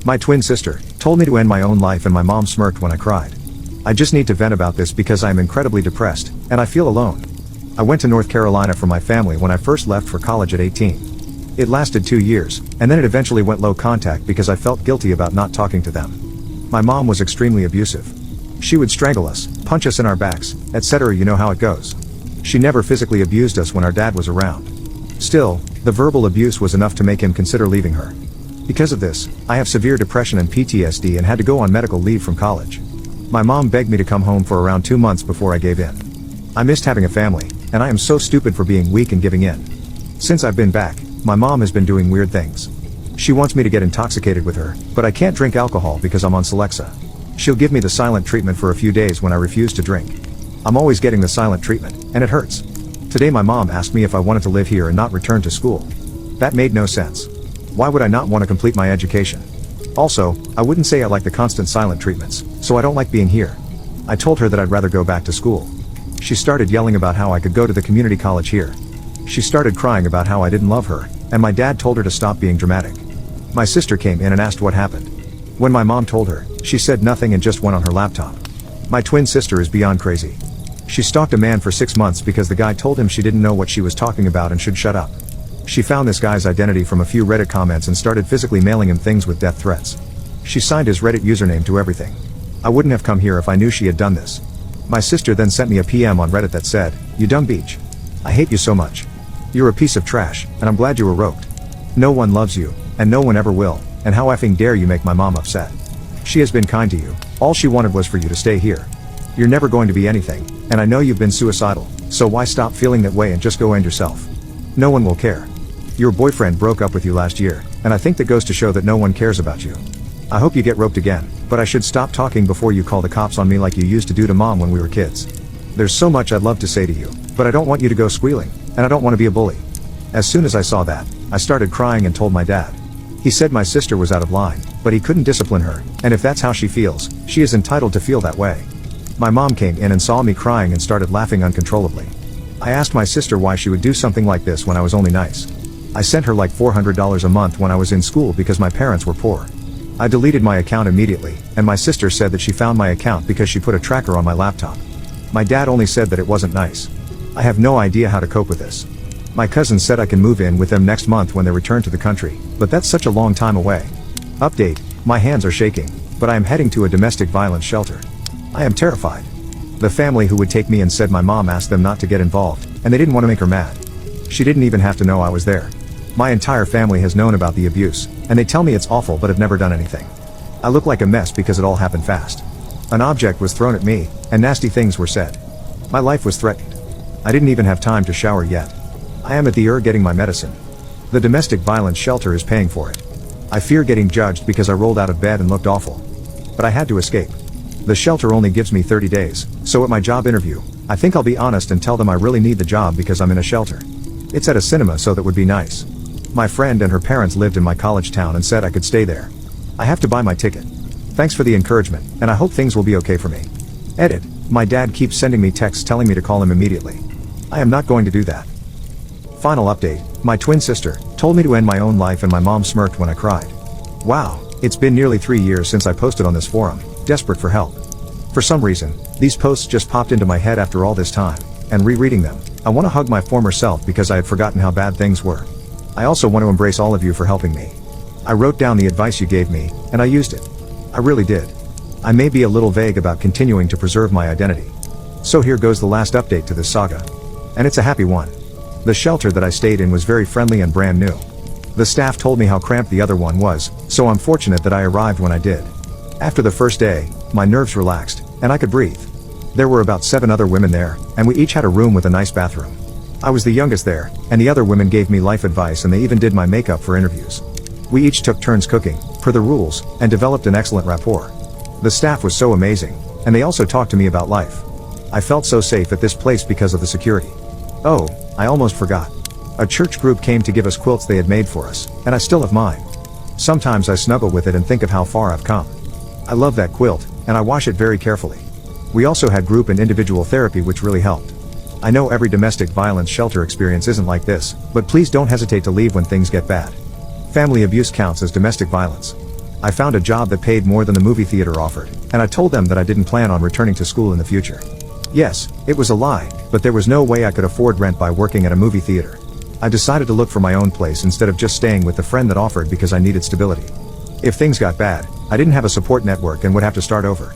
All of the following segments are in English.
My twin sister told me to end my own life and my mom smirked when I cried. I just need to vent about this because I am incredibly depressed, and I feel alone. I went to North Carolina for my family when I first left for college at 18. It lasted 2 years, and then it eventually went low contact because I felt guilty about not talking to them. My mom was extremely abusive. She would strangle us, punch us in our backs, etc. You know how it goes. She never physically abused us when our dad was around. Still, the verbal abuse was enough to make him consider leaving her. Because of this, I have severe depression and PTSD and had to go on medical leave from college. My mom begged me to come home for around 2 months before I gave in. I missed having a family, and I am so stupid for being weak and giving in. Since I've been back, my mom has been doing weird things. She wants me to get intoxicated with her, but I can't drink alcohol because I'm on Celexa. She'll give me the silent treatment for a few days when I refuse to drink. I'm always getting the silent treatment, and it hurts. Today my mom asked me if I wanted to live here and not return to school. That made no sense. Why would I not want to complete my education? Also, I wouldn't say I like the constant silent treatments, so I don't like being here. I told her that I'd rather go back to school. She started yelling about how I could go to the community college here. She started crying about how I didn't love her, and my dad told her to stop being dramatic. My sister came in and asked what happened. When my mom told her, she said nothing and just went on her laptop. My twin sister is beyond crazy. She stalked a man for 6 months because the guy told him she didn't know what she was talking about and should shut up. She found this guy's identity from a few Reddit comments and started physically mailing him things with death threats. She signed his Reddit username to everything. I wouldn't have come here if I knew she had done this. My sister then sent me a PM on Reddit that said, "You dumb beach. I hate you so much. You're a piece of trash, and I'm glad you were roped. No one loves you, and no one ever will, and how effing dare you make my mom upset. She has been kind to you. All she wanted was for you to stay here. You're never going to be anything, and I know you've been suicidal, so why stop feeling that way and just go end yourself? No one will care. Your boyfriend broke up with you last year, and I think that goes to show that no one cares about you. I hope you get roped again, but I should stop talking before you call the cops on me like you used to do to mom when we were kids. There's so much I'd love to say to you, but I don't want you to go squealing, and I don't want to be a bully." As soon as I saw that, I started crying and told my dad. He said my sister was out of line, but he couldn't discipline her, and if that's how she feels, she is entitled to feel that way. My mom came in and saw me crying and started laughing uncontrollably. I asked my sister why she would do something like this when I was only nice. I sent her like $400 a month when I was in school because my parents were poor. I deleted my account immediately, and my sister said that she found my account because she put a tracker on my laptop. My dad only said that it wasn't nice. I have no idea how to cope with this. My cousin said I can move in with them next month when they return to the country, but that's such a long time away. Update, my hands are shaking, but I am heading to a domestic violence shelter. I am terrified. The family who would take me and said my mom asked them not to get involved, and they didn't want to make her mad. She didn't even have to know I was there. My entire family has known about the abuse, and they tell me it's awful but have never done anything. I look like a mess because it all happened fast. An object was thrown at me, and nasty things were said. My life was threatened. I didn't even have time to shower yet. I am at the getting my medicine. The domestic violence shelter is paying for it. I fear getting judged because I rolled out of bed and looked awful. But I had to escape. The shelter only gives me 30 days, so at my job interview, I think I'll be honest and tell them I really need the job because I'm in a shelter. It's at a cinema, so that would be nice. My friend and her parents lived in my college town and said I could stay there. I have to buy my ticket. Thanks for the encouragement, and I hope things will be okay for me. Edit, my dad keeps sending me texts telling me to call him immediately. I am not going to do that. Final update, my twin sister told me to end my own life and my mom smirked when I cried. Wow, it's been nearly 3 years since I posted on this forum, desperate for help. For some reason, these posts just popped into my head after all this time, and rereading them, I want to hug my former self because I had forgotten how bad things were. I also want to embrace all of you for helping me. I wrote down the advice you gave me, and I used it. I really did. I may be a little vague about continuing to preserve my identity. So here goes the last update to this saga. And it's a happy one. The shelter that I stayed in was very friendly and brand new. The staff told me how cramped the other one was, so I'm fortunate that I arrived when I did. After the first day, my nerves relaxed, and I could breathe. There were about 7 other women there, and we each had a room with a nice bathroom. I was the youngest there, and the other women gave me life advice and they even did my makeup for interviews. We each took turns cooking, per the rules, and developed an excellent rapport. The staff was so amazing, and they also talked to me about life. I felt so safe at this place because of the security. Oh, I almost forgot. A church group came to give us quilts they had made for us, and I still have mine. Sometimes I snuggle with it and think of how far I've come. I love that quilt, and I wash it very carefully. We also had group and individual therapy which really helped. I know every domestic violence shelter experience isn't like this, but please don't hesitate to leave when things get bad. Family abuse counts as domestic violence. I found a job that paid more than the movie theater offered, and I told them that I didn't plan on returning to school in the future. Yes, it was a lie, but there was no way I could afford rent by working at a movie theater. I decided to look for my own place instead of just staying with the friend that offered because I needed stability. If things got bad, I didn't have a support network and would have to start over.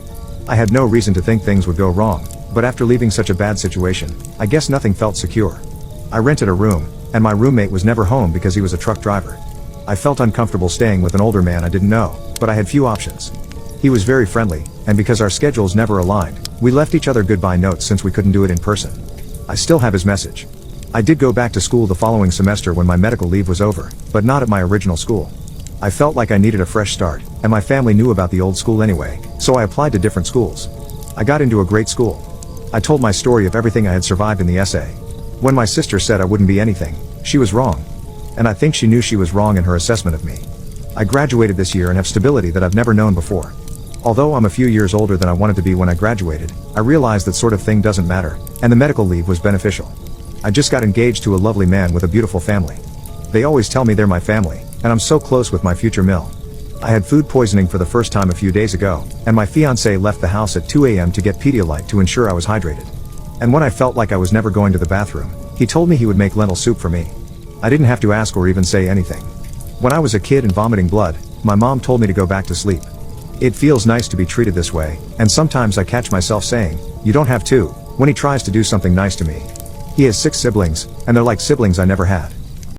I had no reason to think things would go wrong, but after leaving such a bad situation, I guess nothing felt secure. I rented a room, and my roommate was never home because he was a truck driver. I felt uncomfortable staying with an older man I didn't know, but I had few options. He was very friendly, and because our schedules never aligned, we left each other goodbye notes since we couldn't do it in person. I still have his message. I did go back to school the following semester when my medical leave was over, but not at my original school. I felt like I needed a fresh start, and my family knew about the old school anyway, so I applied to different schools. I got into a great school. I told my story of everything I had survived in the essay. When my sister said I wouldn't be anything, she was wrong. And I think she knew she was wrong in her assessment of me. I graduated this year and have stability that I've never known before. Although I'm a few years older than I wanted to be when I graduated, I realized that sort of thing doesn't matter, and the medical leave was beneficial. I just got engaged to a lovely man with a beautiful family. They always tell me they're my family, and I'm so close with my future mill. I had food poisoning for the first time a few days ago, and my fiancé left the house at 2 a.m. to get Pedialyte to ensure I was hydrated. And when I felt like I was never going to the bathroom, he told me he would make lentil soup for me. I didn't have to ask or even say anything. When I was a kid and vomiting blood, my mom told me to go back to sleep. It feels nice to be treated this way, and sometimes I catch myself saying, "You don't have to," when he tries to do something nice to me. He has 6 siblings, and they're like siblings I never had.